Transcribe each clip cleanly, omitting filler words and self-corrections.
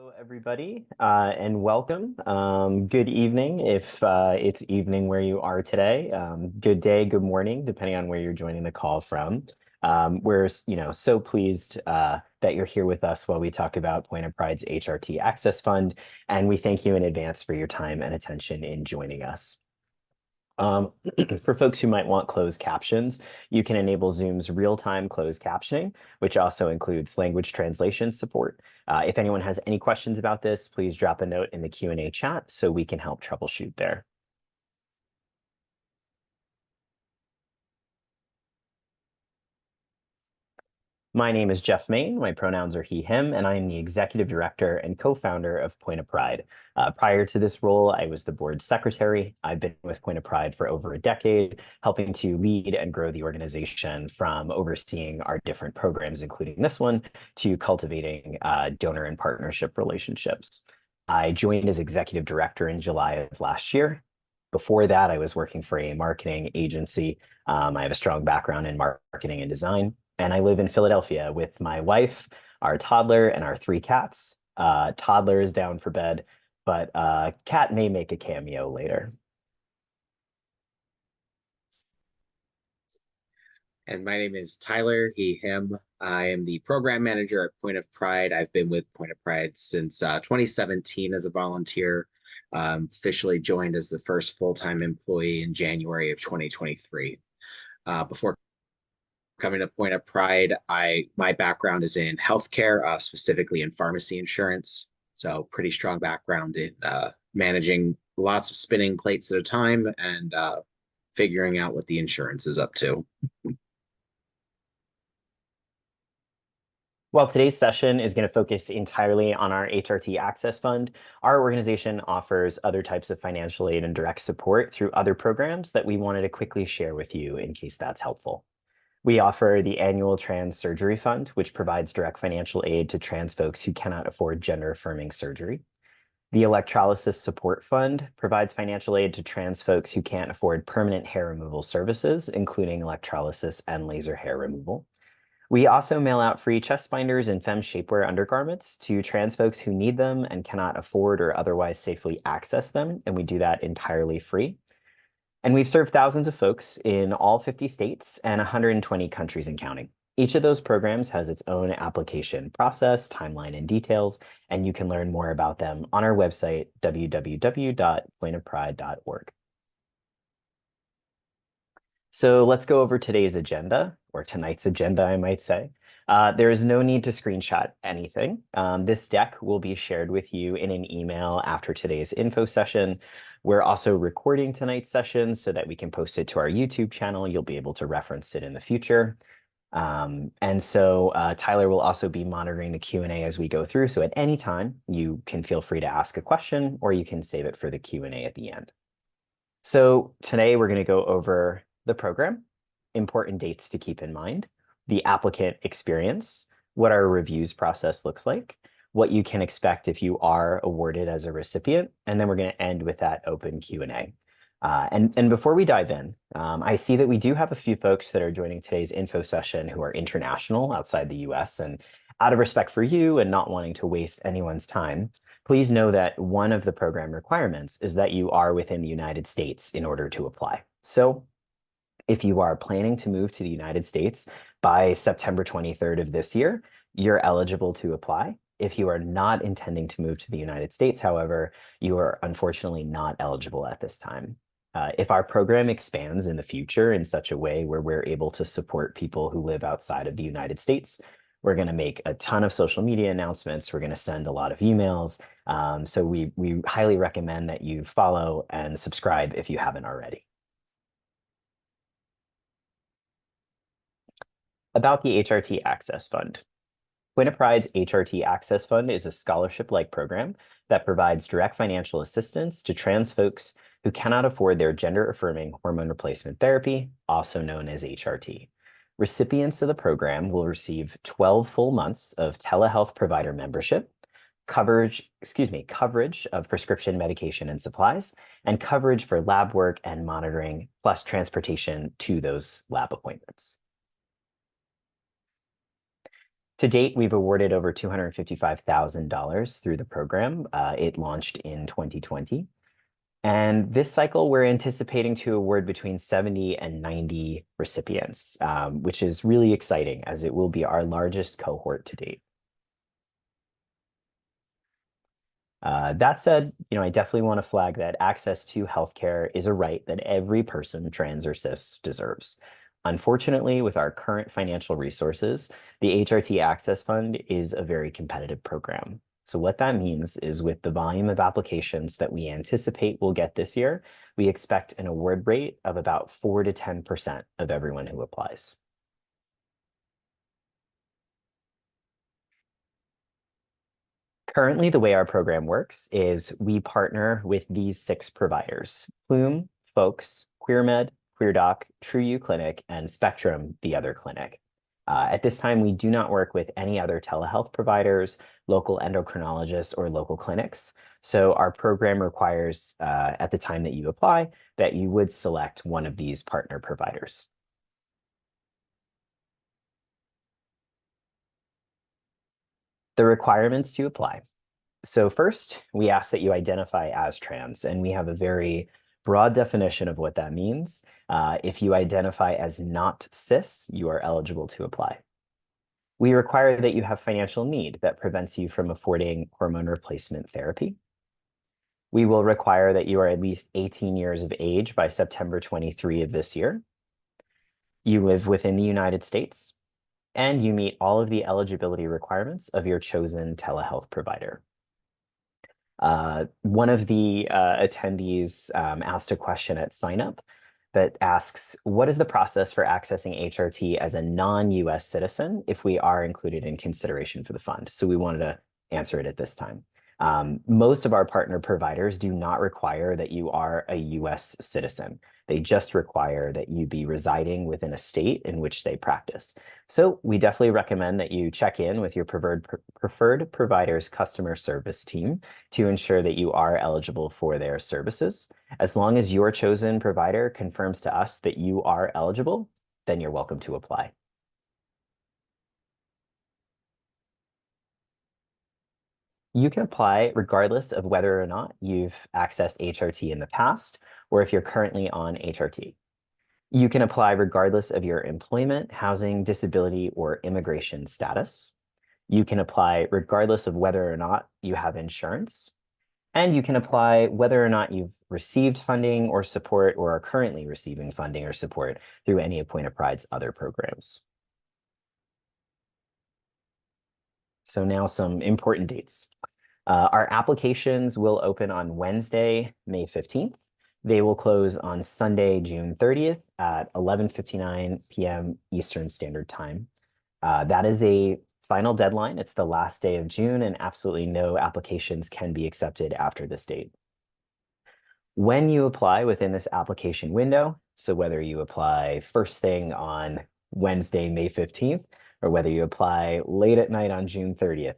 Hello, everybody, and welcome. Good evening if it's evening where you are today. Good day, good morning, depending on where you're joining the call from. We're so pleased that you're here with us while we talk about Point of Pride's HRT Access Fund, and we thank you in advance for your time and attention in joining us. For folks who might want closed captions, you can enable Zoom's real-time closed captioning, which also includes language translation support. If anyone has any questions about this, please drop a note in the Q&A chat so we can help troubleshoot there. My name is Jeff Main. My pronouns are he, him, and I am the executive director and co-founder of Point of Pride. Prior to this role, I was the board secretary. I've been with Point of Pride for over a decade, helping to lead and grow the organization from overseeing our different programs, including this one, to cultivating donor and partnership relationships. I joined as executive director in July of last year. Before that, I was working for a marketing agency. I have a strong background in marketing and design. And I live in Philadelphia with my wife, our toddler, and our 3 cats. Toddler is down for bed, but cat may make a cameo later. And my name is Tyler, he, him. I am the program manager at Point of Pride. I've been with Point of Pride since 2017 as a volunteer. Officially joined as the first full-time employee in January of 2023. Before coming to Point of Pride, my background is in healthcare, specifically in pharmacy insurance. So pretty strong background in managing lots of spinning plates at a time and figuring out what the insurance is up to. While today's session is going to focus entirely on our HRT Access Fund, our organization offers other types of financial aid and direct support through other programs that we wanted to quickly share with you in case that's helpful. We offer the annual Trans Surgery Fund, which provides direct financial aid to trans folks who cannot afford gender-affirming surgery. The Electrolysis Support Fund provides financial aid to trans folks who can't afford permanent hair removal services, including electrolysis and laser hair removal. We also mail out free chest binders and femme shapewear undergarments to trans folks who need them and cannot afford or otherwise safely access them, and we do that entirely free. And we've served thousands of folks in all 50 states and 120 countries and counting. Each of those programs has its own application process, timeline, and details, and you can learn more about them on our website, www.pointofpride.org. So let's go over today's agenda, or tonight's agenda, I might say. There is no need to screenshot anything. This deck will be shared with you in an email after today's info session. We're also recording tonight's session so that we can post it to our YouTube channel. You'll be able to reference it in the future. Tyler will also be monitoring the Q&A as we go through. So at any time, you can feel free to ask a question, or you can save it for the Q&A at the end. So today we're going to go over the program, important dates to keep in mind, the applicant experience, what our reviews process looks like, what you can expect if you are awarded as a recipient, and then we're going to end with that open Q&A. And before we dive in, I see that we do have a few folks that are joining today's info session who are international outside the US, and out of respect for you and not wanting to waste anyone's time, please know that one of the program requirements is that you are within the United States in order to apply. So if you are planning to move to the United States by September 23rd of this year, you're eligible to apply. If you are not intending to move to the United States, however, you are unfortunately not eligible at this time. If our program expands in the future in such a way where we're able to support people who live outside of the United States, we're going to make a ton of social media announcements. We're going to send a lot of emails. So we highly recommend that you follow and subscribe if you haven't already. About the HRT Access Fund. Point of Pride's HRT Access Fund is a scholarship-like program that provides direct financial assistance to trans folks who cannot afford their gender-affirming hormone replacement therapy, also known as HRT. Recipients of the program will receive 12 full months of telehealth provider membership, coverage of prescription medication and supplies, and coverage for lab work and monitoring, plus transportation to those lab appointments. To date, we've awarded over $255,000 through the program. It launched in 2020. And this cycle, we're anticipating to award between 70 and 90 recipients, which is really exciting as it will be our largest cohort to date. That said, I definitely want to flag that access to healthcare is a right that every person, trans or cis, deserves. Unfortunately, with our current financial resources, the HRT Access Fund is a very competitive program. So what that means is with the volume of applications that we anticipate we'll get this year, we expect an award rate of about 4 to 10% of everyone who applies. Currently, the way our program works is we partner with these 6 providers: Plume, Folks, QueerMed, QueerDoc, TrueU Clinic, and Spectrum, the other clinic. At this time, we do not work with any other telehealth providers, local endocrinologists, or local clinics. So our program requires, at the time that you apply, that you would select one of these partner providers. The requirements to apply. So first, we ask that you identify as trans, and we have a very broad definition of what that means. If you identify as not cis, you are eligible to apply. We require that you have financial need that prevents you from affording hormone replacement therapy. We will require that you are at least 18 years of age by September 23 of this year. You live within the United States, and you meet all of the eligibility requirements of your chosen telehealth provider. One of the attendees asked a question at sign up that asks, what is the process for accessing HRT as a non-US citizen if we are included in consideration for the fund? So we wanted to answer it at this time. Most of our partner providers do not require that you are a US citizen. They just require that you be residing within a state in which they practice. So we definitely recommend that you check in with your preferred provider's customer service team to ensure that you are eligible for their services. As long as your chosen provider confirms to us that you are eligible, then you're welcome to apply. You can apply regardless of whether or not you've accessed HRT in the past or if you're currently on HRT. You can apply regardless of your employment, housing, disability, or immigration status. You can apply regardless of whether or not you have insurance. And you can apply whether or not you've received funding or support or are currently receiving funding or support through any of Point of Pride's other programs. So now some important dates. Our applications will open on Wednesday, May 15th. They will close on Sunday, June 30th at 11:59 p.m. Eastern Standard Time. That is a final deadline. It's the last day of June, and absolutely no applications can be accepted after this date. When you apply within this application window, so whether you apply first thing on Wednesday, May 15th, or whether you apply late at night on June 30th,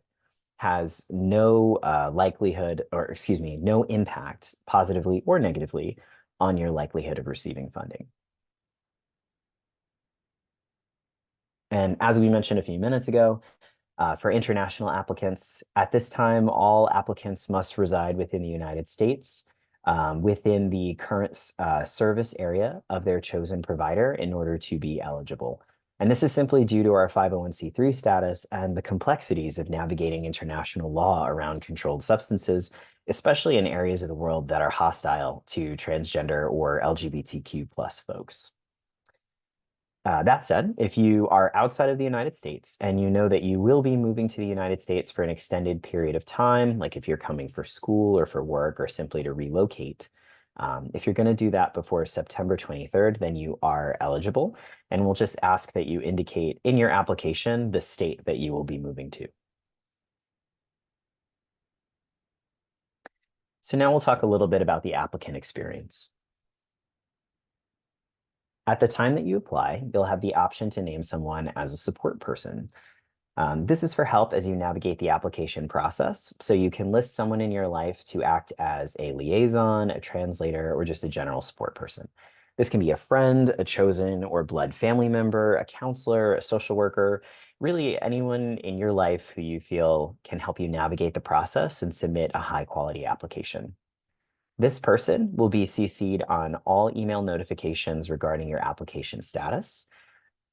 has no likelihood, or excuse me, no impact, positively or negatively, on your likelihood of receiving funding. And as we mentioned a few minutes ago, for international applicants, at this time, all applicants must reside within the United States, within the current service area of their chosen provider in order to be eligible. And this is simply due to our 501c3 status and the complexities of navigating international law around controlled substances, especially in areas of the world that are hostile to transgender or LGBTQ+ folks. That said, if you are outside of the United States and you know that you will be moving to the United States for an extended period of time, like if you're coming for school or for work or simply to relocate, if you're going to do that before September 23rd, then you are eligible. And we'll just ask that you indicate in your application the state that you will be moving to. So now we'll talk a little bit about the applicant experience. At the time that you apply, you'll have the option to name someone as a support person. This is for help as you navigate the application process. So you can list someone in your life to act as a liaison, a translator, or just a general support person. This can be a friend, a chosen or blood family member, a counselor, a social worker. really anyone in your life who you feel can help you navigate the process and submit a high quality application. This person will be CC'd on all email notifications regarding your application status.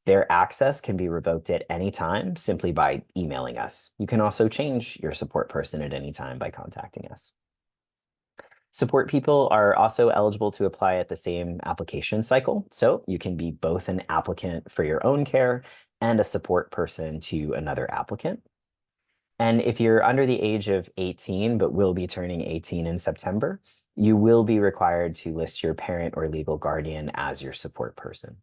Their access can be revoked at any time simply by emailing us. You can also change your support person at any time by contacting us. Support people are also eligible to apply at the same application cycle. So you can be both an applicant for your own care and a support person to another applicant. And if you're under the age of 18, but will be turning 18 in September, you will be required to list your parent or legal guardian as your support person.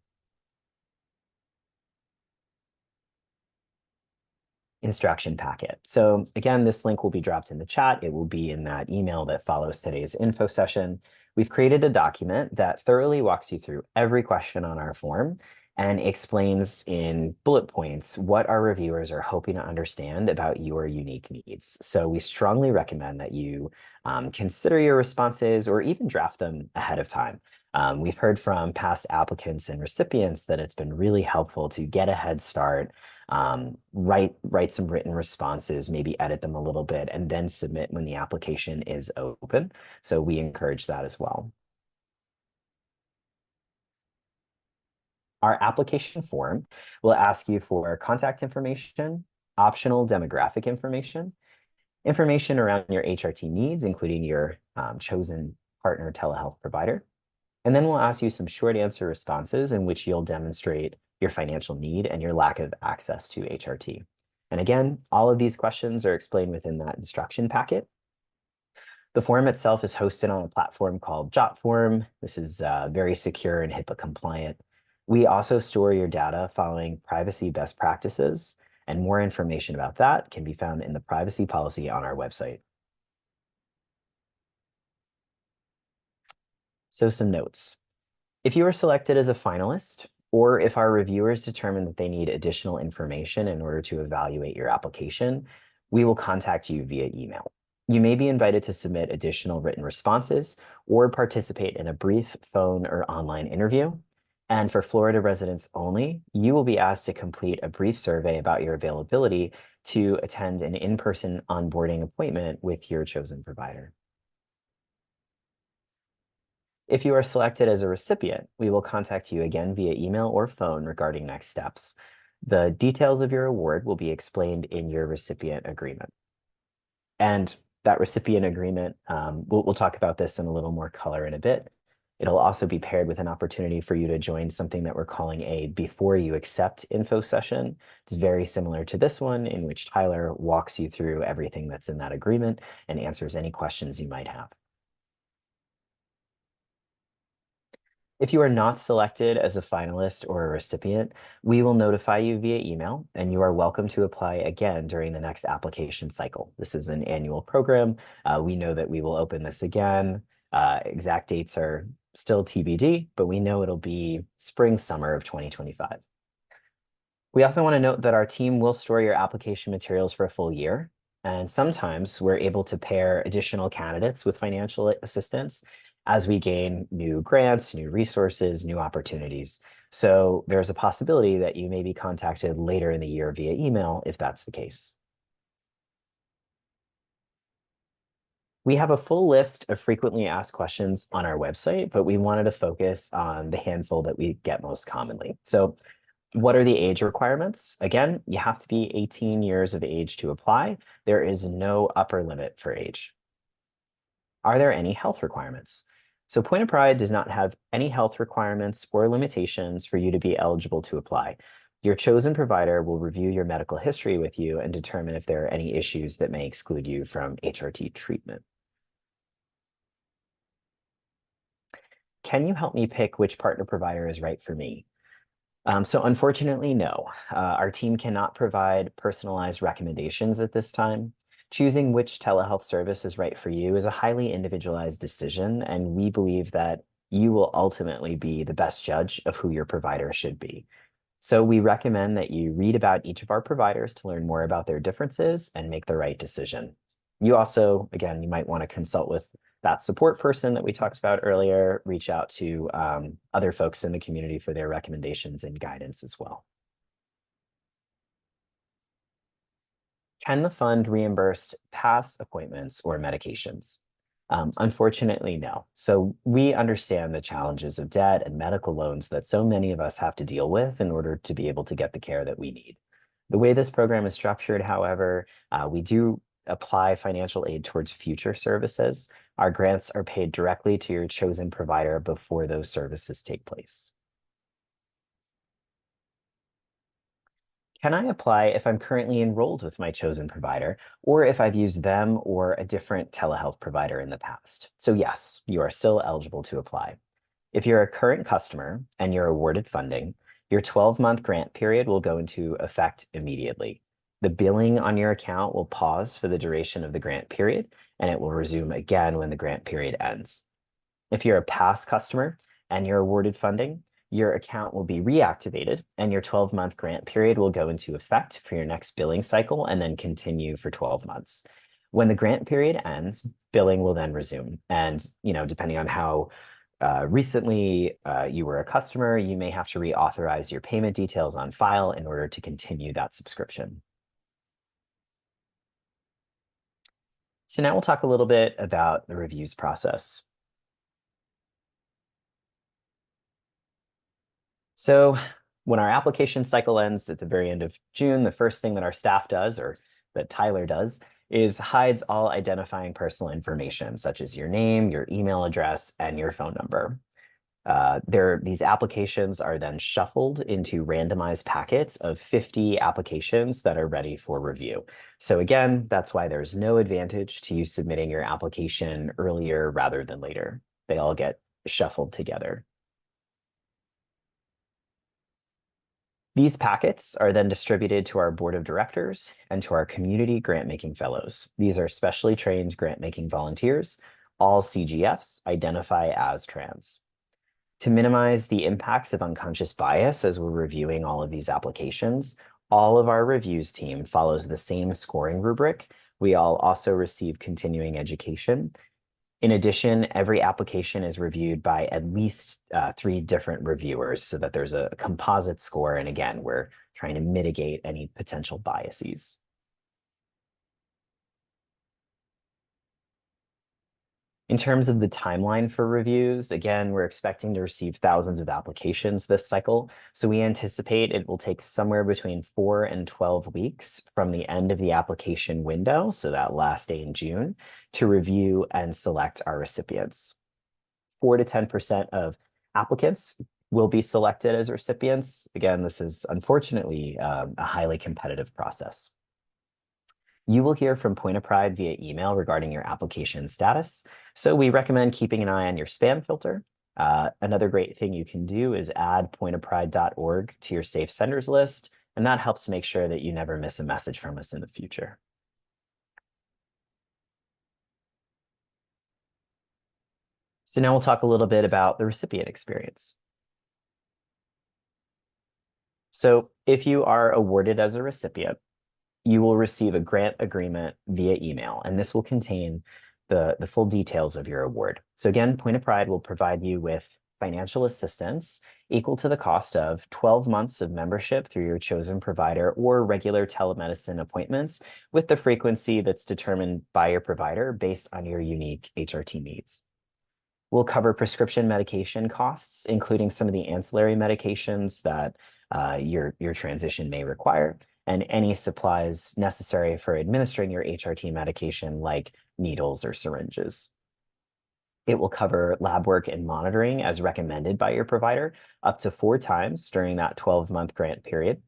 Instruction packet. So again, this link will be dropped in the chat. It will be in that email that follows today's info session. We've created a document that thoroughly walks you through every question on our form and explains in bullet points what our reviewers are hoping to understand about your unique needs. So we strongly recommend that you consider your responses or even draft them ahead of time. We've heard from past applicants and recipients that it's been really helpful to get a head start, write some written responses, maybe edit them a little bit, and then submit when the application is open. So we encourage that as well. Our application form will ask you for contact information, optional demographic information, information around your HRT needs, including your chosen partner telehealth provider. And then we'll ask you some short answer responses in which you'll demonstrate your financial need and your lack of access to HRT. And again, all of these questions are explained within that instruction packet. The form itself is hosted on a platform called JotForm. This is very secure and HIPAA compliant. We also store your data following privacy best practices, and more information about that can be found in the privacy policy on our website. So some notes. If you are selected as a finalist, or if our reviewers determine that they need additional information in order to evaluate your application, we will contact you via email. You may be invited to submit additional written responses or participate in a brief phone or online interview. And for Florida residents only, you will be asked to complete a brief survey about your availability to attend an in-person onboarding appointment with your chosen provider. If you are selected as a recipient, we will contact you again via email or phone regarding next steps. The details of your award will be explained in your recipient agreement. And that recipient agreement, we'll talk about this in a little more color in a bit. It'll also be paired with an opportunity for you to join something that we're calling a before you accept info session. It's very similar to this one, in which Tyler walks you through everything that's in that agreement and answers any questions you might have. If you are not selected as a finalist or a recipient, we will notify you via email, and you are welcome to apply again during the next application cycle. This is an annual program. We know that we will open this again. Exact dates are still TBD, but we know it'll be spring, summer of 2025. We also want to note that our team will store your application materials for a full year. And sometimes we're able to pair additional candidates with financial assistance as we gain new grants, new resources, new opportunities. So there's a possibility that you may be contacted later in the year via email if that's the case. We have a full list of frequently asked questions on our website, but we wanted to focus on the handful that we get most commonly. So what are the age requirements? Again, you have to be 18 years of age to apply. There is no upper limit for age. Are there any health requirements? So Point of Pride does not have any health requirements or limitations for you to be eligible to apply. Your chosen provider will review your medical history with you and determine if there are any issues that may exclude you from HRT treatment. Can you help me pick which partner provider is right for me? So unfortunately, no. Our team cannot provide personalized recommendations at this time. Choosing which telehealth service is right for you is a highly individualized decision, and we believe that you will ultimately be the best judge of who your provider should be. So we recommend that you read about each of our providers to learn more about their differences and make the right decision. You also, again, you might want to consult with that support person that we talked about earlier, reach out to other folks in the community for their recommendations and guidance as well. Can the fund reimburse past appointments or medications? Unfortunately, no. So we understand the challenges of debt and medical loans that so many of us have to deal with in order to be able to get the care that we need. The way this program is structured, however, we do apply financial aid towards future services. Our grants are paid directly to your chosen provider before those services take place. Can I apply if I'm currently enrolled with my chosen provider, or if I've used them or a different telehealth provider in the past? So yes, you are still eligible to apply. If you're a current customer and you're awarded funding, your 12-month grant period will go into effect immediately. The billing on your account will pause for the duration of the grant period, and it will resume again when the grant period ends. If you're a past customer and you're awarded funding, your account will be reactivated and your 12-month grant period will go into effect for your next billing cycle and then continue for 12 months. When the grant period ends, billing will then resume. And, depending on how recently you were a customer, you may have to reauthorize your payment details on file in order to continue that subscription. So now we'll talk a little bit about the reviews process. So when our application cycle ends at the very end of June, the first thing that our staff does, or that Tyler does, is hides all identifying personal information, such as your name, your email address, and your phone number. These applications are then shuffled into randomized packets of 50 applications that are ready for review. So again, that's why there's no advantage to you submitting your application earlier rather than later. They all get shuffled together. These packets are then distributed to our board of directors and to our community grant-making fellows. These are specially trained grant-making volunteers. All CGFs identify as trans. To minimize the impacts of unconscious bias as we're reviewing all of these applications, all of our reviews team follows the same scoring rubric. We all also receive continuing education. In addition, every application is reviewed by at least 3 different reviewers so that there's a composite score. And again, we're trying to mitigate any potential biases. In terms of the timeline for reviews, again, we're expecting to receive thousands of applications this cycle. So we anticipate it will take somewhere between 4 and 12 weeks from the end of the application window, so that last day in June, to review and select our recipients. 4 to 10% of applicants will be selected as recipients. Again, this is unfortunately a highly competitive process. You will hear from Point of Pride via email regarding your application status. So we recommend keeping an eye on your spam filter. Another great thing you can do is add pointofpride.org to your safe senders list, and that helps make sure that you never miss a message from us in the future. So now we'll talk a little bit about the recipient experience. So if you are awarded as a recipient, you will receive a grant agreement via email, and this will contain the full details of your award. So again, Point of Pride will provide you with financial assistance equal to the cost of 12 months of membership through your chosen provider or regular telemedicine appointments with the frequency that's determined by your provider based on your unique HRT needs. We'll cover prescription medication costs, including some of the ancillary medications that your transition may require, and any supplies necessary for administering your HRT medication like needles or syringes. It will cover lab work and monitoring as recommended by your provider up to 4 times during that 12-month grant period.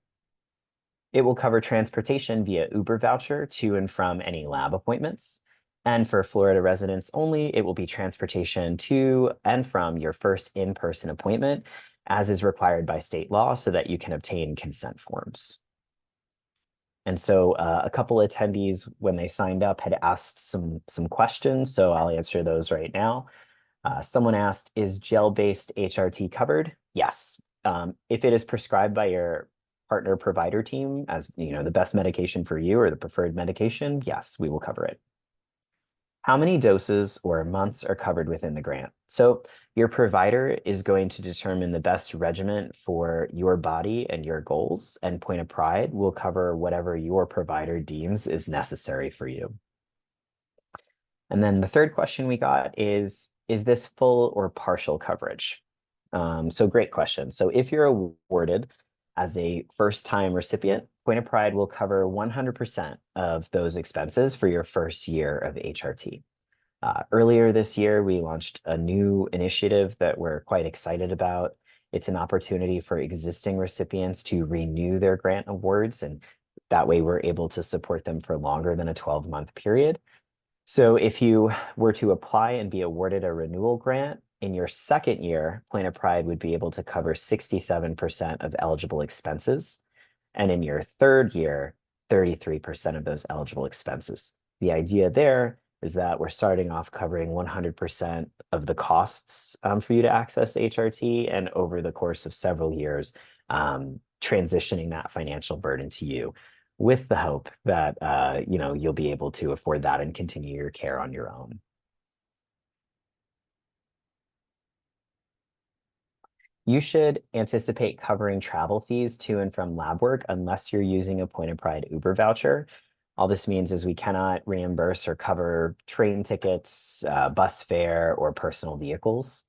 It will cover transportation via Uber voucher to and from any lab appointments. And for Florida residents only, it will be transportation to and from your first in-person appointment, as is required by state law, so that you can obtain consent forms. And so a couple attendees, when they signed up, had asked some questions, so I'll answer those right now. Someone asked, is gel-based HRT covered? Yes. If it is prescribed by your partner provider team as the best medication for you or the preferred medication, yes, we will cover it. How many doses or months are covered within the grant? So Your provider is going to determine the best regimen for your body and your goals, and Point of Pride will cover whatever your provider deems is necessary for you. And then the third question we got is this full or partial coverage? So great question. So if you're awarded as a first-time recipient, Point of Pride will cover 100% of those expenses for your first year of HRT. Earlier this year, we launched a new initiative that we're quite excited about. It's an opportunity for existing recipients to renew their grant awards, and that way we're able to support them for longer than a 12-month period. So if you were to apply and be awarded a renewal grant, in your second year, Point of Pride would be able to cover 67% of eligible expenses. And in your third year, 33% of those eligible expenses. The idea there is that we're starting off covering 100% of the costs for you to access HRT, and over the course of several years, transitioning that financial burden to you, with the hope that you'll be able to afford that and continue your care on your own. You should anticipate covering travel fees to and from lab work unless you're using a Point of Pride Uber voucher. All this means is we cannot reimburse or cover train tickets, bus fare, or personal vehicles.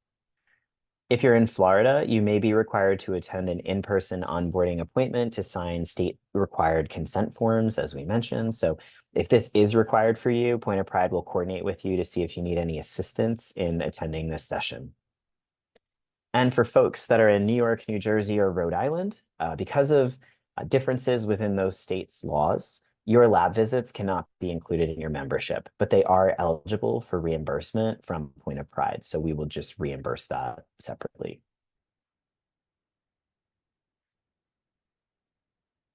If you're in Florida, you may be required to attend an in-person onboarding appointment to sign state-required consent forms, as we mentioned. So if this is required for you, Point of Pride will coordinate with you to see if you need any assistance in attending this session. And for folks that are in New York, New Jersey, or Rhode Island, because of differences within those states' laws, your lab visits cannot be included in your membership, but they are eligible for reimbursement from Point of Pride. So we will just reimburse that separately.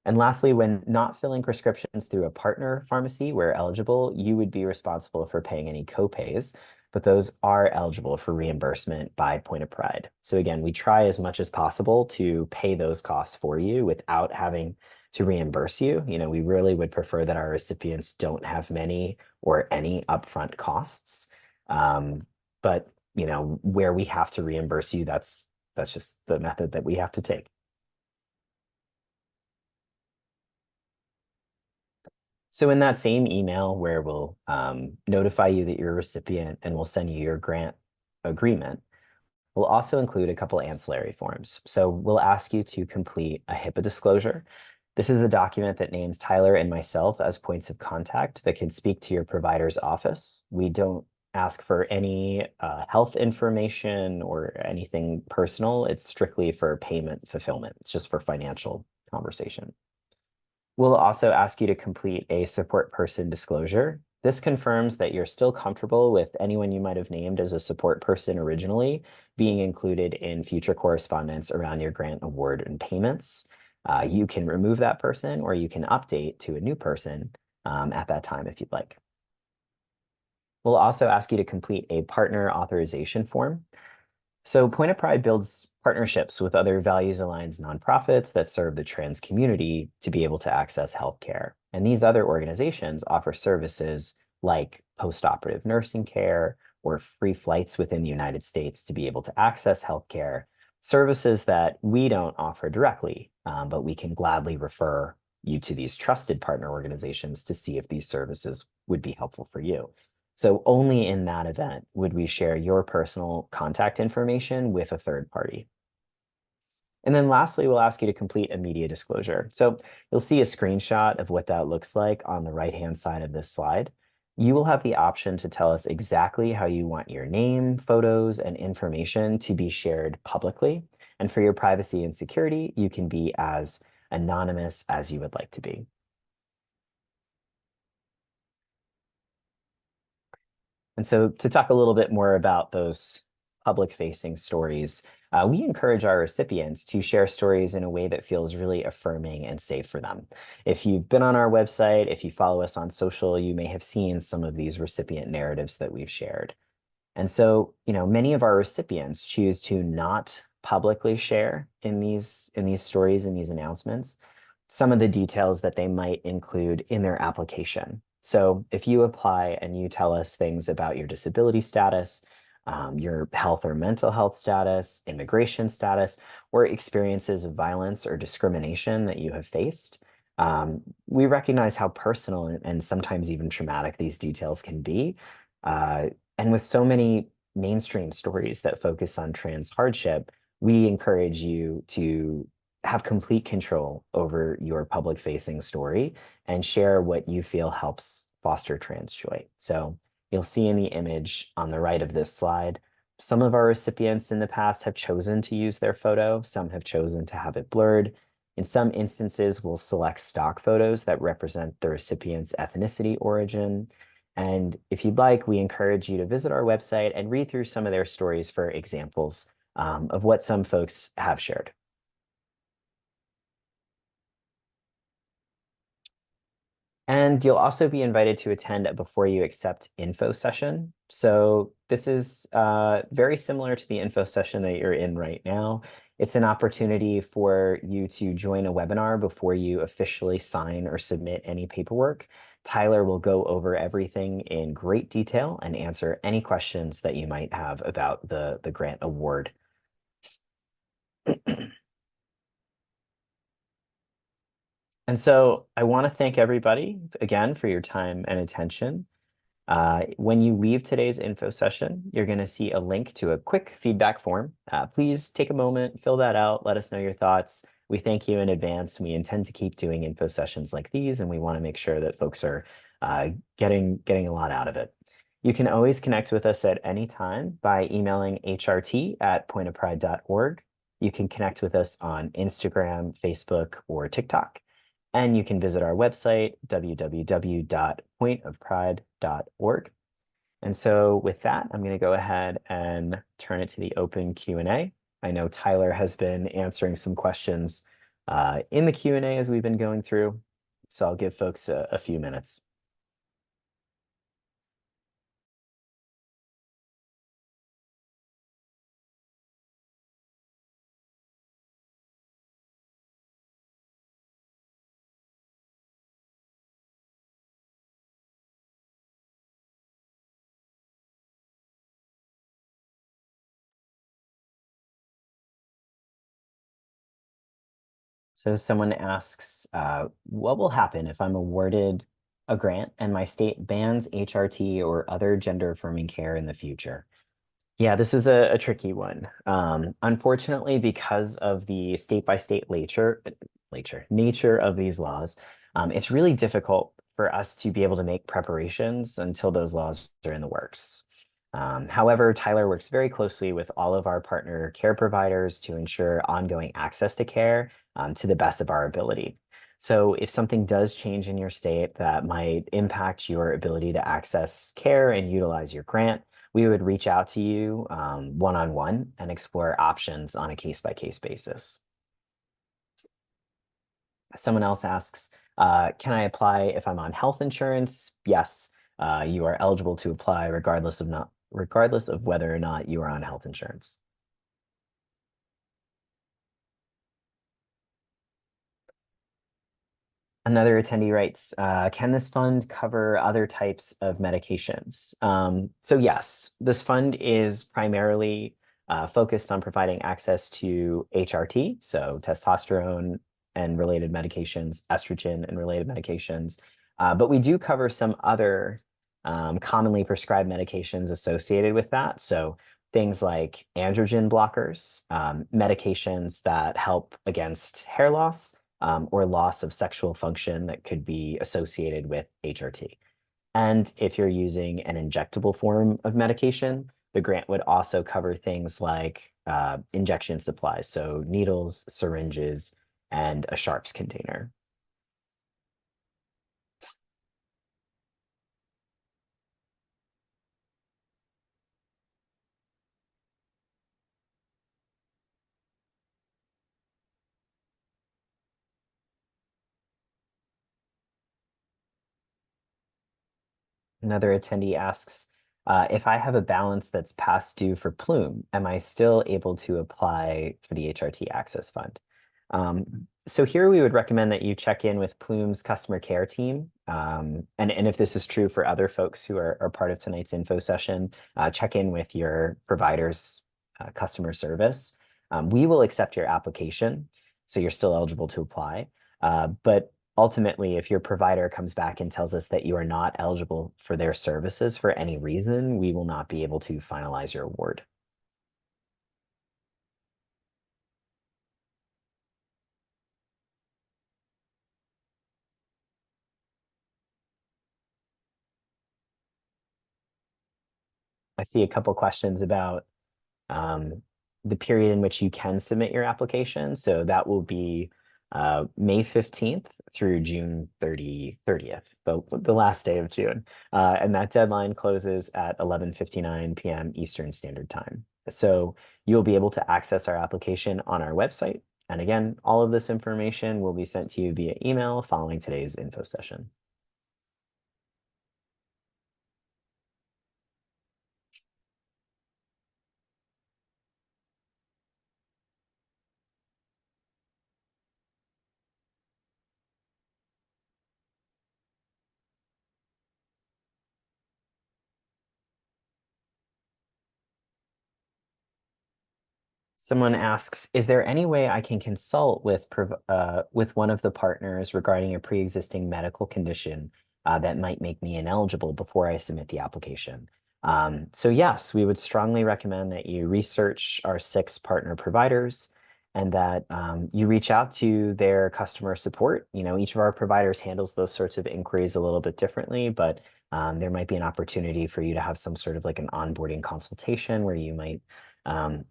And lastly, when not filling prescriptions through a partner pharmacy where eligible, you would be responsible for paying any copays, but those are eligible for reimbursement by Point of Pride. So again, we try as much as possible to pay those costs for you without having to reimburse you. We really would prefer that our recipients don't have many or any upfront costs. But where we have to reimburse you, that's just the method that we have to take. So in that same email where we'll notify you that you're a recipient and we'll send you your grant agreement, we'll also include a couple ancillary forms. So we'll ask you to complete a HIPAA disclosure. This is a document that names Tyler and myself as points of contact that can speak to your provider's office. We don't ask for any health information or anything personal. It's strictly for payment fulfillment. It's just for financial conversation. We'll also ask you to complete a support person disclosure. This confirms that you're still comfortable with anyone you might have named as a support person originally being included in future correspondence around your grant award and payments. You can remove that person or you can update to a new person at that time if you'd like. We'll also ask you to complete a partner authorization form. So Point of Pride builds partnerships with other values-aligned nonprofits that serve the trans community to be able to access healthcare. And these other organizations offer services like post-operative nursing care or free flights within the United States to be able to access healthcare, services that we don't offer directly, but we can gladly refer you to these trusted partner organizations to see if these services would be helpful for you. So only in that event would we share your personal contact information with a third party. And then lastly, we'll ask you to complete a media disclosure. So you'll see a screenshot of what that looks like on the right-hand side of this slide. You will have the option to tell us exactly how you want your name, photos, and information to be shared publicly. And for your privacy and security, you can be as anonymous as you would like to be. And so to talk a little bit more about those public-facing stories, we encourage our recipients to share stories in a way that feels really affirming and safe for them. If you've been on our website, if you follow us on social, you may have seen some of these recipient narratives that we've shared. And so, many of our recipients choose to not publicly share in these stories, in these announcements, some of the details that they might include in their application. So if you apply and you tell us things about your disability status, your health or mental health status, immigration status, or experiences of violence or discrimination that you have faced. We recognize how personal and sometimes even traumatic these details can be. And with so many mainstream stories that focus on trans hardship, we encourage you to have complete control over your public facing story and share what you feel helps foster trans joy. So you'll see in the image on the right of this slide, some of our recipients in the past have chosen to use their photo. Some have chosen to have it blurred. In some instances, we'll select stock photos that represent the recipient's ethnicity origin. And if you'd like, we encourage you to visit our website and read through some of their stories for examples of what some folks have shared. And you'll also be invited to attend a Before You Accept info session. So this is very similar to the info session that you're in right now. It's an opportunity for you to join a webinar before you officially sign or submit any paperwork. Tyler will go over everything in great detail and answer any questions that you might have about the grant award. And so I want to thank everybody again for your time and attention. When you leave today's info session, you're going to see a link to a quick feedback form. Please take a moment, fill that out, let us know your thoughts. We thank you in advance. We intend to keep doing info sessions like these, and we want to make sure that folks are getting a lot out of it. You can always connect with us at any time by emailing hrt@pointofpride.org. You can connect with us on Instagram, Facebook, or TikTok. And you can visit our website, www.pointofpride.org. And so with that, I'm going to go ahead and turn it to the open Q&A. I know Tyler has been answering some questions in the Q&A as we've been going through. So I'll give folks a few minutes. So someone asks, what will happen if I'm awarded a grant and my state bans HRT or other gender affirming care in the future? Yeah, this is a tricky one. Unfortunately, because of the state by state nature of these laws, it's really difficult for us to be able to make preparations until those laws are in the works. However, Tyler works very closely with all of our partner care providers to ensure ongoing access to care to the best of our ability. So if something does change in your state that might impact your ability to access care and utilize your grant, we would reach out to you one-on-one and explore options on a case-by-case basis. Someone else asks, can I apply if I'm on health insurance? Yes, you are eligible to apply regardless of whether or not you are on health insurance. Another attendee writes, can this fund cover other types of medications? So yes, this fund is primarily focused on providing access to HRT, so testosterone and related medications, estrogen and related medications. But we do cover some other commonly prescribed medications associated with that. So things like androgen blockers, medications that help against hair loss, or loss of sexual function that could be associated with HRT. And if you're using an injectable form of medication, the grant would also cover things like injection supplies, so needles, syringes, and a sharps container. Another attendee asks, if I have a balance that's past due for Plume, am I still able to apply for the HRT Access Fund? So here we would recommend that you check in with Plume's customer care team. And if this is true for other folks who are part of tonight's info session, check in with your provider's customer service. We will accept your application, so you're still eligible to apply. But ultimately, if your provider comes back and tells us that you are not eligible for their services for any reason, we will not be able to finalize your award. I see a couple questions about um, the period in which you can submit your application. So that will be May 15th through June 30th, the last day of June. And that deadline closes at 11:59 p.m. Eastern Standard Time. So you'll be able to access our application on our website. And again, all of this information will be sent to you via email following today's info session. Someone asks, is there any way I can consult with one of the partners regarding a pre-existing medical condition that might make me ineligible before I submit the application? So yes, we would strongly recommend that you research our 6 partner providers and that you reach out to their customer support. You know, each of our providers handles those sorts of inquiries a little bit differently, but there might be an opportunity for you to have some sort of like an onboarding consultation where you might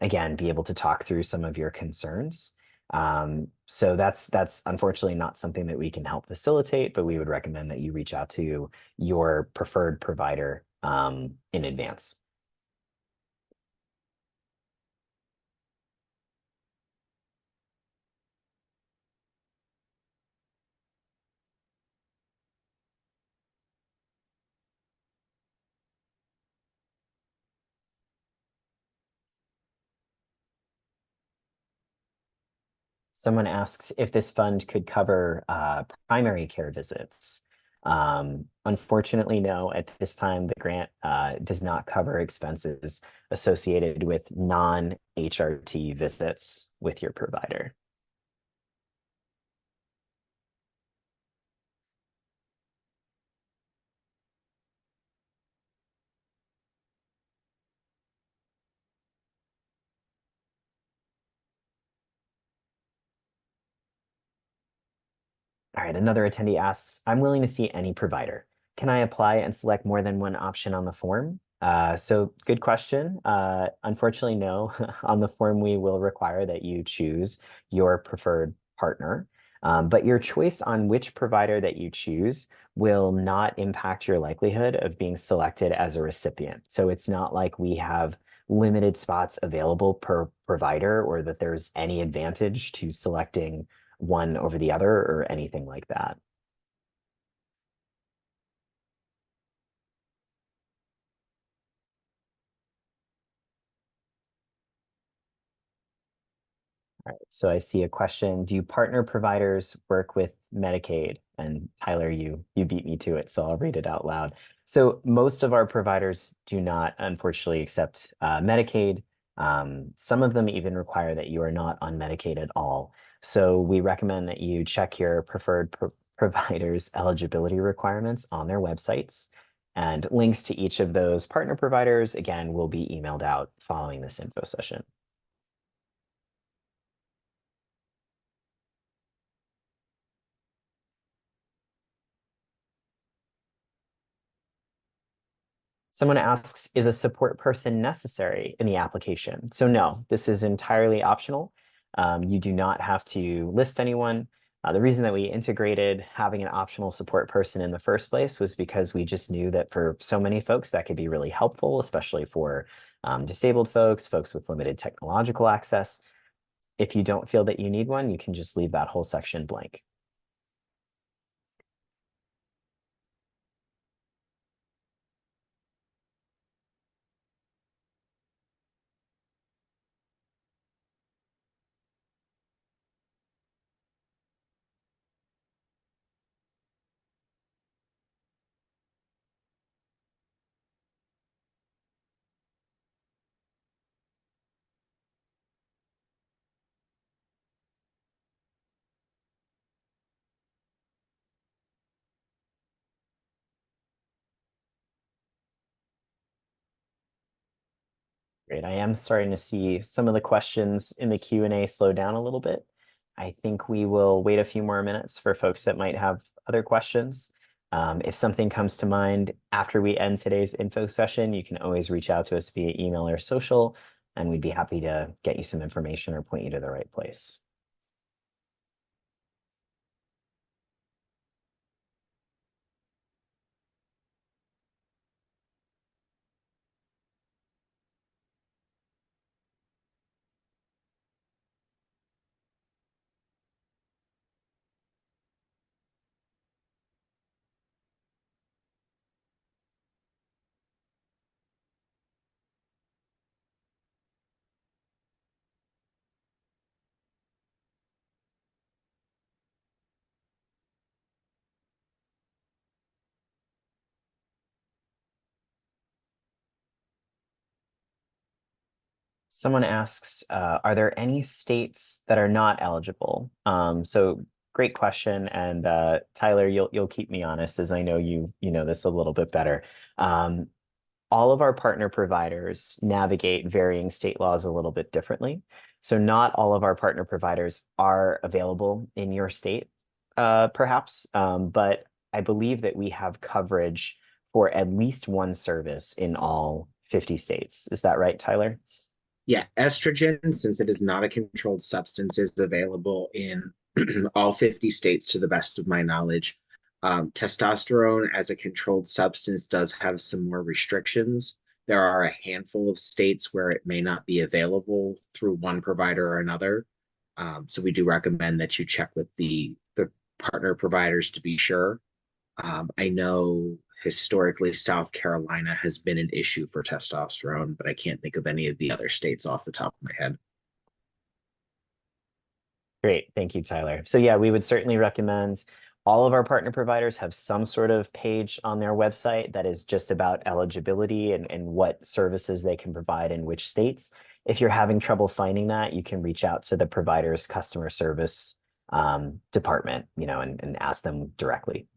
again, be able to talk through some of your concerns. So that's unfortunately not something that we can help facilitate, but we would recommend that you reach out to your preferred provider in advance. Someone asks if this fund could cover primary care visits. Unfortunately, no. At this time, the grant does not cover expenses associated with non-HRT visits with your provider. All right, another attendee asks, I'm willing to see any provider. Can I apply and select more than one option on the form? So good question. Unfortunately, no. On the form, we will require that you choose your preferred partner. But your choice on which provider that you choose will not impact your likelihood of being selected as a recipient. So it's not like we have limited spots available per provider or that there's any advantage to selecting one over the other or anything like that. All right, so I see a question. Do partner providers work with Medicaid? And Tyler, you beat me to it, so I'll read it out loud. So most of our providers do not, unfortunately, accept Medicaid. Some of them even require that you are not on Medicaid at all. So we recommend that you check your preferred providers' eligibility requirements on their websites. And links to each of those partner providers, again, will be emailed out following this info session. Someone asks, is a support person necessary in the application? So no, this is entirely optional. You do not have to list anyone. The reason that we integrated having an optional support person in the first place was because we just knew that for so many folks that could be really helpful, especially for disabled folks, folks with limited technological access. If you don't feel that you need one, you can just leave that whole section blank. Great. I am starting to see some of the questions in the Q&A slow down a little bit. I think we will wait a few more minutes for folks that might have other questions. If something comes to mind after we end today's info session, you can always reach out to us via email or social, and we'd be happy to get you some information or point you to the right place. Someone asks, are there any states that are not eligible? So great question. And Tyler, you'll keep me honest, as I know you know this a little bit better. All of our partner providers navigate varying state laws a little bit differently. So not all of our partner providers are available in your state, perhaps, but I believe that we have coverage for at least one service in all 50 states. Is that right, Tyler? Yeah, estrogen, since it is not a controlled substance, is available in all 50 states to the best of my knowledge. Testosterone as a controlled substance does have some more restrictions. There are a handful of states where it may not be available through one provider or another. So we do recommend that you check with the partner providers to be sure. I know historically South Carolina has been an issue for testosterone, but I can't think of any of the other states off the top of my head. Great. Thank you, Tyler. So yeah, we would certainly recommend all of our partner providers have some sort of page on their website that is just about eligibility and what services they can provide in which states. If you're having trouble finding that, you can reach out to the provider's customer service department, and ask them directly.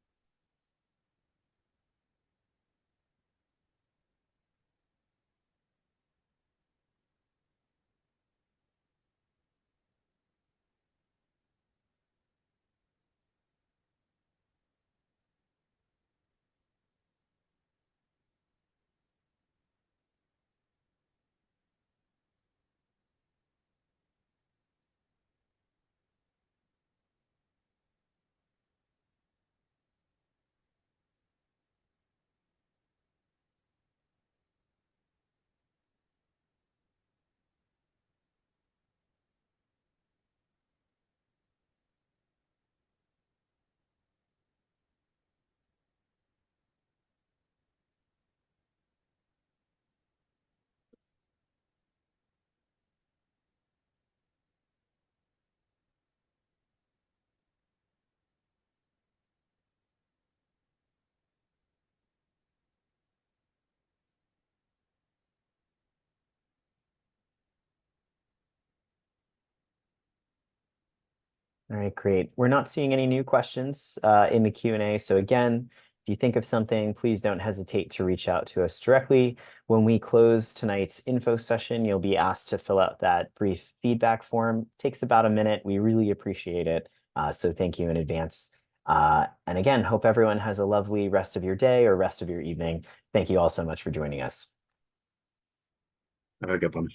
All right, great. We're not seeing any new questions in the Q&A. So again, if you think of something, please don't hesitate to reach out to us directly. When we close tonight's info session, you'll be asked to fill out that brief feedback form. It takes about a minute. We really appreciate it. So thank you in advance. And again, hope everyone has a lovely rest of your day or rest of your evening. Thank you all so much for joining us. Have a good one.